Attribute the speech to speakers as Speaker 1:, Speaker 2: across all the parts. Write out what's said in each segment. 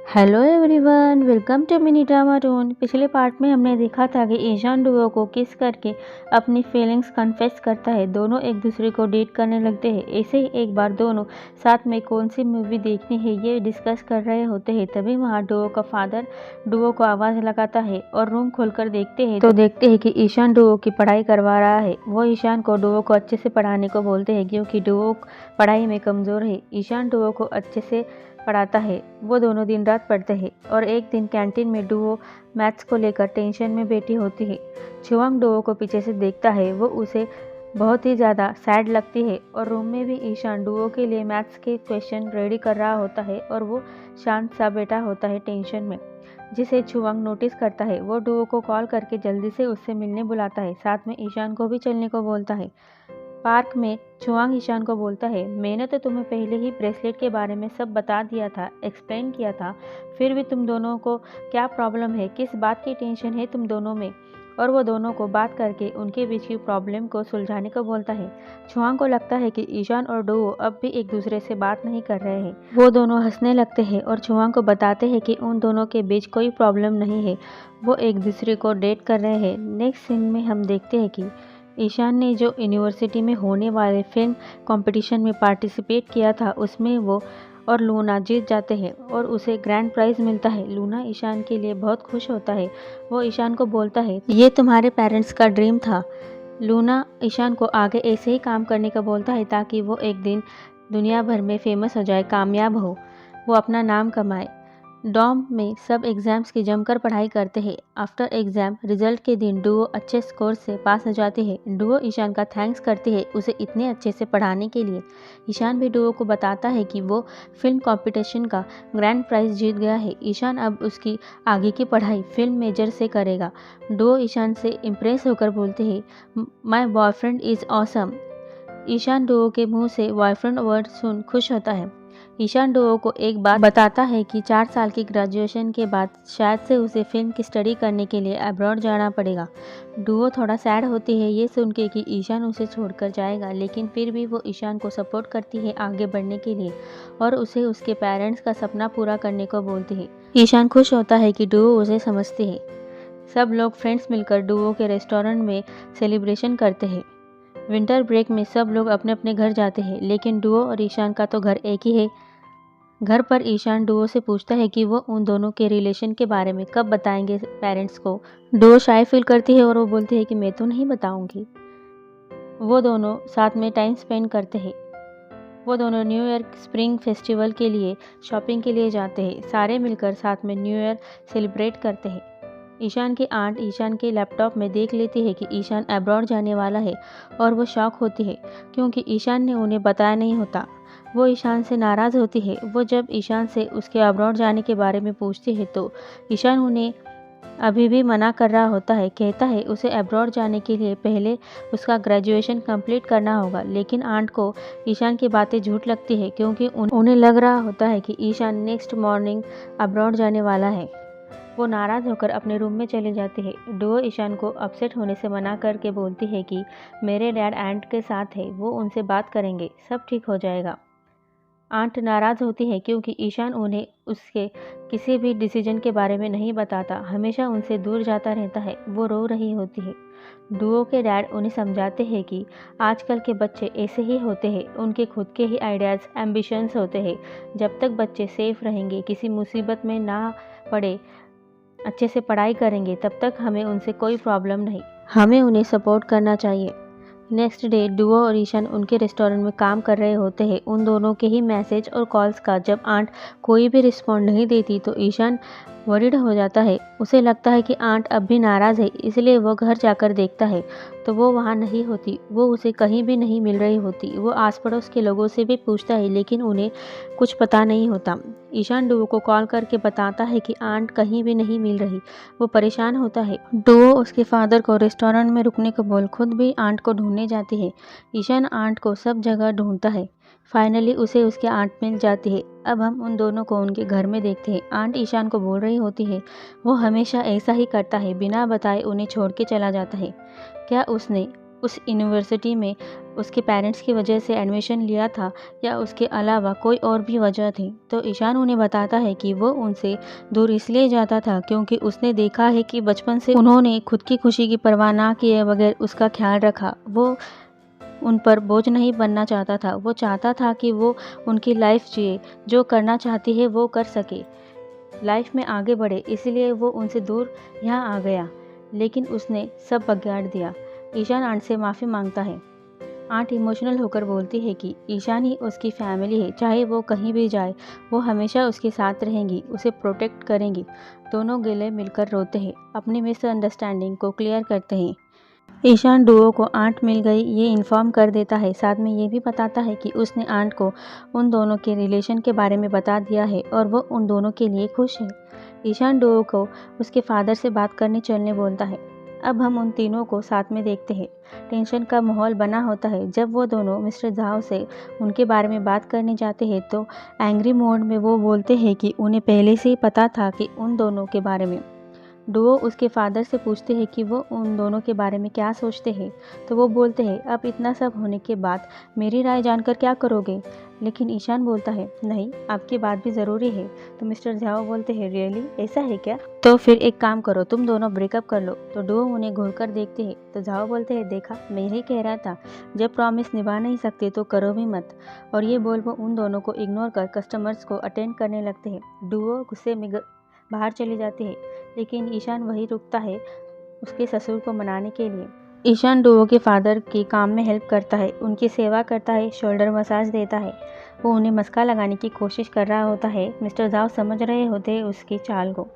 Speaker 1: Hello everyone, welcome to Mini Drama Toon. पिछले part में हमने देखा था कि ईशान डुओ को किस करके अपनी फीलिंग्स कन्फेस करता है। दोनों एक दूसरे को डेट करने लगते हैं। ऐसे ही एक बार दोनों साथ में कौन सी मूवी देखनी है ये डिस्कस कर रहे होते हैं। तभी वहाँ डुओ का फादर डुओ को आवाज़ लगाता है और रूम खोलकर देखते हैं तो देखते हैं कि ईशान डुओ की पढ़ाई करवा रहा है। वो ईशान को डुओ को अच्छे से पढ़ाने को बोलते हैं क्योंकि डुओ पढ़ाई में कमज़ोर है। ईशान डुओ को अच्छे से पढ़ाता है। वो दोनों दिन रात पढ़ते हैं और एक दिन कैंटीन में डुओ मैथ्स को लेकर टेंशन में बैठी होती है। छुआंग डुओ को पीछे से देखता है। वो उसे बहुत ही ज़्यादा सैड लगती है और रूम में भी ईशान डुओ के लिए मैथ्स के क्वेश्चन रेडी कर रहा होता है और वो शांत सा बैठा होता है टेंशन में, जिसे छुआंग नोटिस करता है। वो डुओ को कॉल करके जल्दी से उससे मिलने बुलाता है। साथ में ईशान को भी चलने को बोलता है। पार्क में छुआंग ईशान को बोलता है, मैंने तो तुम्हें पहले ही ब्रेसलेट के बारे में सब बता दिया था, एक्सप्लेन किया था, फिर भी तुम दोनों को क्या प्रॉब्लम है, किस बात की टेंशन है तुम दोनों में। और वो दोनों को बात करके उनके बीच की प्रॉब्लम को सुलझाने को बोलता है। छुआंग को लगता है कि ईशान और डुओ अब भी एक दूसरे से बात नहीं कर रहे हैं। वो दोनों हंसने लगते हैं और छुआंग को बताते हैं कि उन दोनों के बीच कोई प्रॉब्लम नहीं है, वो एक दूसरे को डेट कर रहे हैं। नेक्स्ट सीन में हम देखते हैं कि ईशान ने जो यूनिवर्सिटी में होने वाले फिल्म कंपटीशन में पार्टिसिपेट किया था उसमें वो और लूना जीत जाते हैं और उसे ग्रैंड प्राइज़ मिलता है। लूना ईशान के लिए बहुत खुश होता है। वो ईशान को बोलता है, ये तुम्हारे पेरेंट्स का ड्रीम था। लूना ईशान को आगे ऐसे ही काम करने का बोलता है ताकि वो एक दिन दुनिया भर में फेमस हो जाए, कामयाब हो, वो अपना नाम कमाए। डॉम में सब एग्ज़ाम्स की जमकर पढ़ाई करते हैं। आफ्टर एग्ज़ाम रिजल्ट के दिन डुओ अच्छे स्कोर से पास हो जाते हैं। डुओ ईशान का थैंक्स करते हैं उसे इतने अच्छे से पढ़ाने के लिए। ईशान भी डुओ को बताता है कि वो फिल्म कंपटीशन का ग्रैंड प्राइज़ जीत गया है। ईशान अब उसकी आगे की पढ़ाई फिल्म मेजर से करेगा। डुओ ईशान से इम्प्रेस होकर बोलते हैं, my boyfriend is awesome. Ishaan Duo के मुंह से बॉयफ्रेंड वर्ड सुन खुश होता है। ईशान डुओ को एक बात बताता है कि 4 साल की ग्रेजुएशन के बाद शायद से उसे फिल्म की स्टडी करने के लिए अब्रॉड जाना पड़ेगा। डुओ थोड़ा सैड होती है ये सुन के कि ईशान उसे छोड़कर जाएगा, लेकिन फिर भी वो ईशान को सपोर्ट करती है आगे बढ़ने के लिए और उसे उसके पेरेंट्स का सपना पूरा करने को बोलती है। ईशान खुश होता है कि डुओ उसे समझती है। सब लोग फ्रेंड्स मिलकर डुओ के रेस्टोरेंट में सेलिब्रेशन करते हैं। विंटर ब्रेक में सब लोग अपने अपने घर जाते हैं, लेकिन डुओ और ईशान का तो घर एक ही है। घर पर ईशान डुओ से पूछता है कि वो उन दोनों के रिलेशन के बारे में कब बताएंगे पेरेंट्स को। डुओ शाय फील करती है और वो बोलती है कि मैं तो नहीं बताऊंगी। वो दोनों साथ में टाइम स्पेंड करते हैं। वो दोनों न्यू ईयर स्प्रिंग फेस्टिवल के लिए शॉपिंग के लिए जाते हैं। सारे मिलकर साथ में न्यू ईयर सेलिब्रेट करते हैं। ईशान की आंट ईशान के लैपटॉप में देख लेती है कि ईशान अब्रॉड जाने वाला है और वो शॉक होती है क्योंकि ईशान ने उन्हें बताया नहीं होता। वो ईशान से नाराज़ होती है। वो जब ईशान से उसके अब्रॉड जाने के बारे में पूछती है तो ईशान उन्हें अभी भी मना कर रहा होता है। कहता है उसे अब्रॉड जाने के लिए पहले उसका ग्रेजुएशन कंप्लीट करना होगा, लेकिन आंट को ईशान की बातें झूठ लगती है क्योंकि उन्हें लग रहा होता है कि ईशान नेक्स्ट मॉर्निंग अब्रॉड जाने वाला है। वो नाराज़ होकर अपने रूम में चली जाती है। डुओ ईशान को अपसेट होने से मना करके बोलती है कि मेरे डैड आंट के साथ है, वो उनसे बात करेंगे, सब ठीक हो जाएगा। आंट नाराज़ होती है क्योंकि ईशान उन्हें उसके किसी भी डिसीजन के बारे में नहीं बताता, हमेशा उनसे दूर जाता रहता है। वो रो रही होती है। डुओ के डैड उन्हें समझाते हैं कि आजकल के बच्चे ऐसे ही होते हैं, उनके खुद के ही आइडियाज़ एम्बिशंस होते हैं। जब तक बच्चे सेफ रहेंगे, किसी मुसीबत में ना पड़े, अच्छे से पढ़ाई करेंगे, तब तक हमें उनसे कोई प्रॉब्लम नहीं, हमें उन्हें सपोर्ट करना चाहिए। नेक्स्ट डे डुओ और ईशान उनके रेस्टोरेंट में काम कर रहे होते हैं। उन दोनों के ही मैसेज और कॉल्स का जब आंट कोई भी रिस्पॉन्ड नहीं देती तो ईशान वरीड हो जाता है। उसे लगता है कि आंट अब भी नाराज़ है, इसलिए वो घर जाकर देखता है तो वो वहाँ नहीं होती। वो उसे कहीं भी नहीं मिल रही होती। वो आस पड़ोस के लोगों से भी पूछता है, लेकिन उन्हें कुछ पता नहीं होता। ईशान डुओ को कॉल करके बताता है कि आंट कहीं भी नहीं मिल रही। वो परेशान होता है। डुओ उसके फादर को रेस्टोरेंट में रुकने को बोल खुद भी आंट को ढूंढने जाती है। ईशान आंट को सब जगह ढूंढता है। फाइनली उसे उसके आंट मिल जाती है। अब हम उन दोनों को उनके घर में देखते हैं। आंट ईशान को बोल रही होती है, वो हमेशा ऐसा ही करता है, बिना बताए उन्हें छोड़ के चला जाता है। क्या उसने उस यूनिवर्सिटी में उसके पेरेंट्स की वजह से एडमिशन लिया था या उसके अलावा कोई और भी वजह थी। तो ईशान उन्हें बताता है कि वो उनसे दूर इसलिए जाता था क्योंकि उसने देखा है कि बचपन से उन्होंने खुद की खुशी की परवाह ना किए बगैर उसका ख्याल रखा। वो उन पर बोझ नहीं बनना चाहता था। वो चाहता था कि वो उनकी लाइफ जिए, जो करना चाहती है वो कर सके, लाइफ में आगे बढ़े। इसलिए वो उनसे दूर यहाँ आ गया, लेकिन उसने सब बिगाड़ दिया। ईशान आंट से माफ़ी मांगता है। आंट इमोशनल होकर बोलती है कि ईशान ही उसकी फैमिली है, चाहे वो कहीं भी जाए वो हमेशा उसके साथ रहेंगी, उसे प्रोटेक्ट करेंगी। दोनों गले मिलकर रोते हैं, अपनी मिसअंडरस्टैंडिंग को क्लियर करते हैं। ईशान डुओ को आंट मिल गई ये इन्फॉर्म कर देता है, साथ में ये भी बताता है कि उसने आंट को उन दोनों के रिलेशन के बारे में बता दिया है और वो उन दोनों के लिए खुश है। ईशान डुओ को उसके फादर से बात करने चलने बोलता है। अब हम उन तीनों को साथ में देखते हैं। टेंशन का माहौल बना होता है। जब वो दोनों मिस्टर झाओ से उनके बारे में बात करने जाते हैं तो एंग्री मोड में वो बोलते हैं कि उन्हें पहले से ही पता था कि उन दोनों के बारे में। डुओ उसके फादर से पूछते हैं कि वो उन दोनों के बारे में क्या सोचते हैं, तो वो बोलते हैं अब इतना सब होने के बाद मेरी राय जानकर क्या करोगे। लेकिन ईशान बोलता है नहीं, आपकी बात भी ज़रूरी है। तो मिस्टर झाओ बोलते हैं रियली ऐसा है क्या, तो फिर एक काम करो, तुम दोनों ब्रेकअप कर लो। तो डुओ उन्हें घूर कर देखते हैं। तो झाओ बोलते हैं देखा, मैं यही कह रहा था, जब प्रॉमिस निभा नहीं सकते तो करो भी मत। और ये बोल वो उन दोनों को इग्नोर कर कस्टमर्स को अटेंड करने लगते हैं। डुओ गुस्से में बाहर चली जाती है, लेकिन ईशान वही रुकता है उसके ससुर को मनाने के लिए। ईशान डुओ के फादर के काम में हेल्प करता है, उनकी सेवा करता है, शोल्डर मसाज देता है। वो उन्हें मस्का लगाने की कोशिश कर रहा होता है। मिस्टर झाओ समझ रहे होते हैं उसकी चाल को।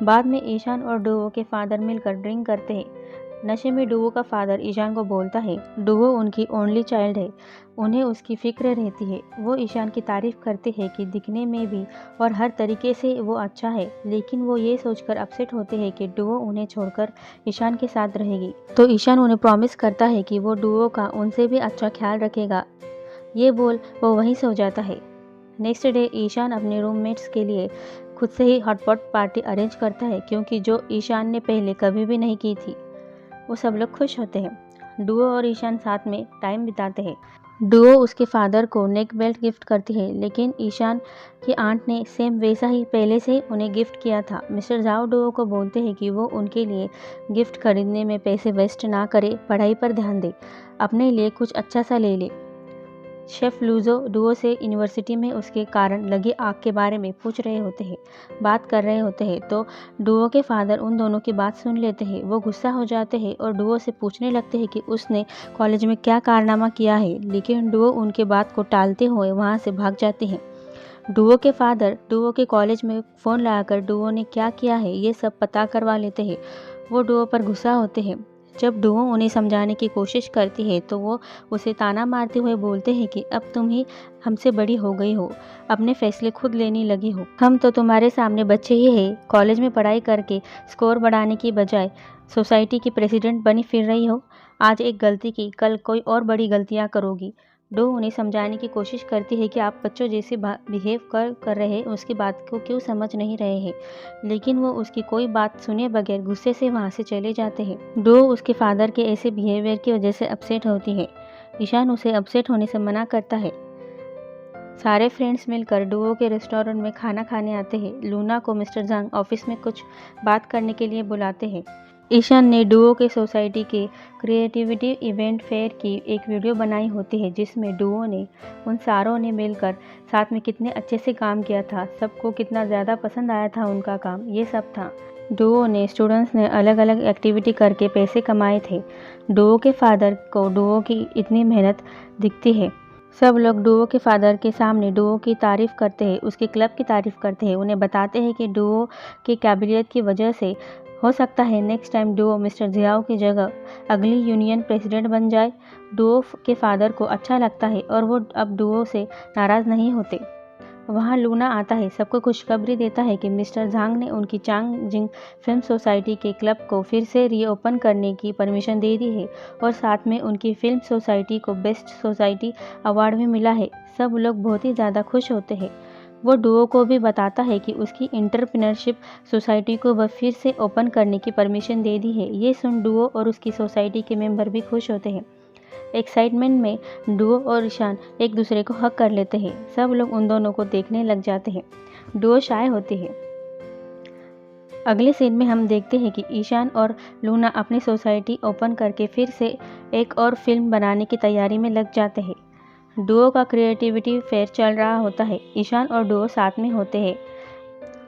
Speaker 1: बाद में ईशान और डुओ के फादर मिलकर ड्रिंक करते हैं। नशे में डुओ का फादर ईशान को बोलता है डुओ उनकी ओनली चाइल्ड है, उन्हें उसकी फिक्र रहती है। वो ईशान की तारीफ करते हैं कि दिखने में भी और हर तरीके से वो अच्छा है, लेकिन वो ये सोचकर अपसेट होते हैं कि डुओ उन्हें छोड़कर ईशान के साथ रहेगी। तो ईशान उन्हें प्रॉमिस करता है कि वो डुओ का उनसे भी अच्छा ख्याल रखेगा। ये बोल वो वहीं सो जाता है। नेक्स्ट डे ईशान अपने रूममेट्स के लिए खुद से ही हॉटपॉट पार्टी अरेंज करता है, क्योंकि जो ईशान ने पहले कभी भी नहीं की थी। वो सब लोग खुश होते हैं। डुओ और ईशान साथ में टाइम बिताते हैं। डुओ उसके फादर को नेक बेल्ट गिफ्ट करती है, लेकिन ईशान की आंट ने सेम वैसा ही पहले से उन्हें गिफ्ट किया था। मिस्टर झाओ डुओ को बोलते हैं कि वो उनके लिए गिफ्ट खरीदने में पैसे वेस्ट ना करे, पढ़ाई पर ध्यान दे, अपने लिए कुछ अच्छा सा ले ले। शेफ लूजो डुओ से यूनिवर्सिटी में उसके कारण लगी आग के बारे में पूछ रहे होते हैं, बात कर रहे होते हैं। तो डुओ के फादर उन दोनों की बात सुन लेते हैं। वो गुस्सा हो जाते हैं और डुओ से पूछने लगते हैं कि उसने कॉलेज में क्या कारनामा किया है, लेकिन डुओ उनके बात को टालते हुए वहाँ से भाग जाते हैं। डुओ के फादर डुओ के कॉलेज में फ़ोन लगाकर डुओ ने क्या किया है ये सब पता करवा लेते हैं। वो डुओ पर गुस्सा होते हैं। जब डुओ उन्हें समझाने की कोशिश करती है तो वो उसे ताना मारते हुए बोलते हैं कि अब तुम ही हमसे बड़ी हो गई हो, अपने फैसले खुद लेने लगी हो, हम तो तुम्हारे सामने बच्चे ही हैं। कॉलेज में पढ़ाई करके स्कोर बढ़ाने की बजाय सोसाइटी की प्रेसिडेंट बनी फिर रही हो। आज एक गलती की, कल कोई और बड़ी गलतियाँ करोगी। डो उन्हें समझाने की कोशिश करती है कि आप बच्चों जैसे बिहेव कर रहे हैं, उसकी बात को क्यों समझ नहीं रहे हैं, लेकिन वो उसकी कोई बात सुने बगैर गुस्से से वहाँ से चले जाते हैं। डो उसके फादर के ऐसे बिहेवियर की वजह से अपसेट होती है। ईशान उसे अपसेट होने से मना करता है। सारे फ्रेंड्स मिलकर डुओ के रेस्टोरेंट में खाना खाने आते हैं। लूना को मिस्टर जांग ऑफिस में कुछ बात करने के लिए बुलाते हैं। ईशान ने डुओ के सोसाइटी के क्रिएटिविटी इवेंट फेयर की एक वीडियो बनाई होती है, जिसमें डुओ ने उन सारों ने मिलकर साथ में कितने अच्छे से काम किया था, सबको कितना ज़्यादा पसंद आया था उनका काम, ये सब था। डुओ ने स्टूडेंट्स ने अलग अलग एक्टिविटी करके पैसे कमाए थे। डुओ के फादर को डुओ की इतनी मेहनत दिखती है। सब लोग डुओ के फादर के सामने डुओ की तारीफ़ करते हैं, उसके क्लब की तारीफ़ करते हैं, उन्हें बताते हैं कि डुओ की काबिलियत की वजह से हो सकता है next time Duo mister Jiao की जगह अगली यूनियन प्रेसिडेंट बन जाए। डुओ के फादर को अच्छा लगता है और वो अब डुओ से नाराज़ नहीं होते। वहाँ लूना आता है, सबको खुशखबरी देता है कि मिस्टर झांग ने उनकी चांग जिंग फिल्म सोसाइटी के क्लब को फिर से रीओपन करने की परमिशन दे दी है और साथ में उनकी फिल्म सोसाइटी को बेस्ट सोसाइटी अवार्ड भी मिला है। सब लोग बहुत ही ज़्यादा खुश होते हैं। वो डुओ को भी बताता है कि उसकी एंटरप्रेन्योरशिप सोसाइटी को वह फिर से ओपन करने की परमिशन दे दी है। ये सुन डुओ और उसकी सोसाइटी के मेंबर भी खुश होते हैं। एक्साइटमेंट में डुओ और ईशान एक दूसरे को हक कर लेते हैं। सब लोग उन दोनों को देखने लग जाते हैं। डुओ शाय होती है। अगले सीन में हम देखते हैं कि ईशान और लूना अपनी सोसाइटी ओपन करके फिर से एक और फिल्म बनाने की तैयारी में लग जाते हैं। डुओ का क्रिएटिविटी फेयर चल रहा होता है। ईशान और डुओ साथ में होते हैं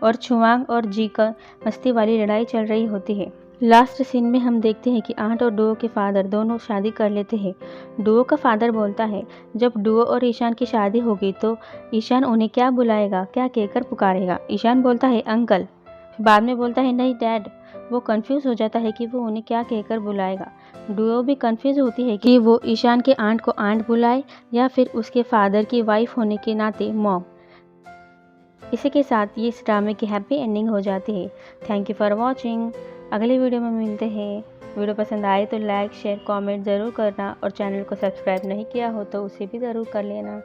Speaker 1: और छुआंग और जी का मस्ती वाली लड़ाई चल रही होती है। लास्ट सीन में हम देखते हैं कि आंट और डुओ के फादर दोनों शादी कर लेते हैं। डुओ का फादर बोलता है, जब डुओ और ईशान की शादी होगी तो ईशान उन्हें क्या बुलाएगा, क्या कहकर पुकारेगा। ईशान बोलता है अंकल, बाद में बोलता है नहीं डैड। वो कंफ्यूज हो जाता है कि वो उन्हें क्या कहकर बुलाएगा। डुओ भी कंफ्यूज होती है कि वो ईशान के आंट को आंट बुलाए या फिर उसके फादर की वाइफ होने के नाते मॉम। इसी के साथ ये इस ड्रामे की हैप्पी एंडिंग हो जाती है। Thank you for watching. अगले वीडियो में मिलते हैं। वीडियो पसंद आए तो लाइक शेयर कमेंट ज़रूर करना और चैनल को सब्सक्राइब नहीं किया हो तो उसे भी ज़रूर कर लेना।